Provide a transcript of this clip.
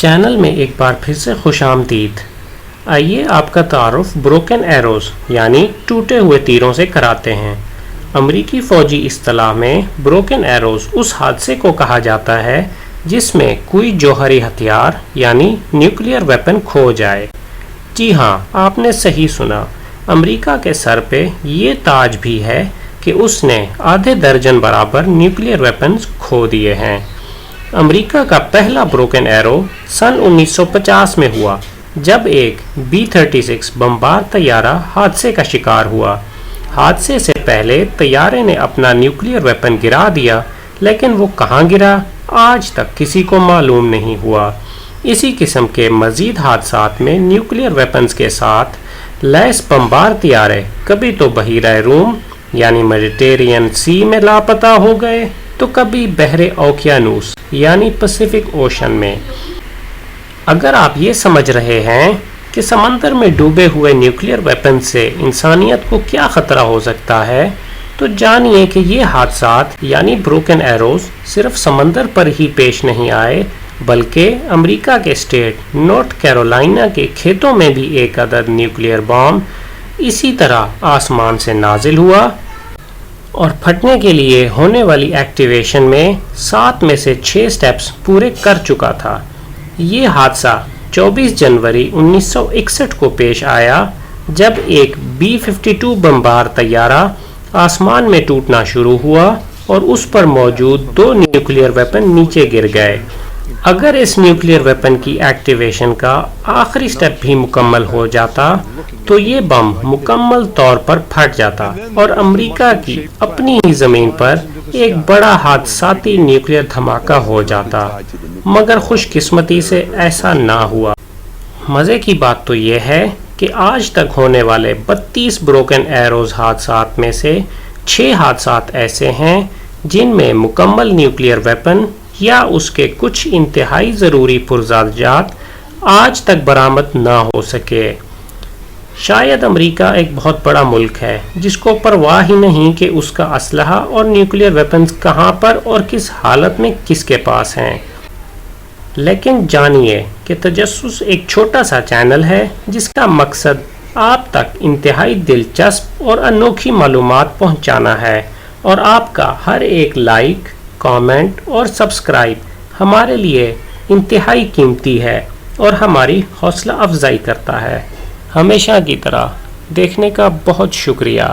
Channel میں ایک بار پھر سے خوش آمدید۔ آئیے آپ کا تعارف بروکن ایروز یعنی ٹوٹے ہوئے تیروں سے کراتے ہیں۔ امریکی فوجی اصطلاح میں بروکن ایروز اس حادثے کو کہا جاتا ہے جس میں کوئی جوہری ہتھیار یعنی نیوکلیئر ویپن کھو جائے۔ جی ہاں، آپ نے صحیح سنا، امریکہ کے سر پہ یہ تاج بھی ہے کہ اس نے آدھے درجن برابر نیوکلیئر ویپنز کھو دیے ہیں۔ امریکہ کا پہلا بروکن ایرو سن 1950 میں ہوا جب ایک B-36 بمبار طیارہ حادثے کا شکار ہوا۔ حادثے سے پہلے طیارے نے اپنا نیوکلیئر ویپن گرا دیا، لیکن وہ کہاں گرا آج تک کسی کو معلوم نہیں ہوا۔ اسی قسم کے مزید حادثات میں نیوکلیئر ویپنز کے ساتھ لیس بمبار طیارے کبھی تو بحیرہ روم یعنی میڈیٹرینین سی میں لاپتہ ہو گئے تو کبھی بحر اوقیانوس یعنی پیسفک اوشن میں۔ اگر آپ یہ سمجھ رہے ہیں کہ سمندر میں ڈوبے ہوئے نیوکلیئر ویپن سے انسانیت کو کیا خطرہ ہو سکتا ہے، تو جانیے کہ یہ حادثات یعنی بروکن ایروز صرف سمندر پر ہی پیش نہیں آئے، بلکہ امریکہ کے اسٹیٹ نارتھ کیرولائنا کے کھیتوں میں بھی ایک عدد نیوکلیئر بام اسی طرح آسمان سے نازل ہوا اور پھٹنے کے لیے ہونے والی ایکٹیویشن میں 7 میں سے 6 سٹیپس پورے کر چکا تھا۔ یہ حادثہ 24 جنوری 1961 کو پیش آیا جب ایک B-52 بمبار طیارہ آسمان میں ٹوٹنا شروع ہوا اور اس پر موجود 2 نیوکلیئر ویپن نیچے گر گئے۔ اگر اس نیوکلیئر ویپن کی ایکٹیویشن کا آخری سٹیپ بھی مکمل ہو جاتا تو یہ بم مکمل طور پر پھٹ جاتا اور امریکہ کی اپنی ہی زمین پر ایک بڑا حادثاتی نیوکلیئر دھماکہ ہو جاتا، مگر خوش قسمتی سے ایسا نہ ہوا۔ مزے کی بات تو یہ ہے کہ آج تک ہونے والے 32 بروکن ایروز حادثات میں سے 6 حادثات ایسے ہیں جن میں مکمل نیوکلیئر ویپن یا اس کے کچھ انتہائی ضروری پرزاد جات آج تک برآمد نہ ہو سکے۔ شاید امریکہ ایک بہت بڑا ملک ہے جس کو پرواہ ہی نہیں کہ اس کا اسلحہ اور نیوکلیئر ویپنز کہاں پر اور کس حالت میں کس کے پاس ہیں، لیکن جانیے کہ تجسس ایک چھوٹا سا چینل ہے جس کا مقصد آپ تک انتہائی دلچسپ اور انوکھی معلومات پہنچانا ہے، اور آپ کا ہر ایک لائک، کامنٹ اور سبسکرائب ہمارے لیے انتہائی قیمتی ہے اور ہماری حوصلہ افزائی کرتا ہے۔ ہمیشہ کی طرح دیکھنے کا بہت شکریہ۔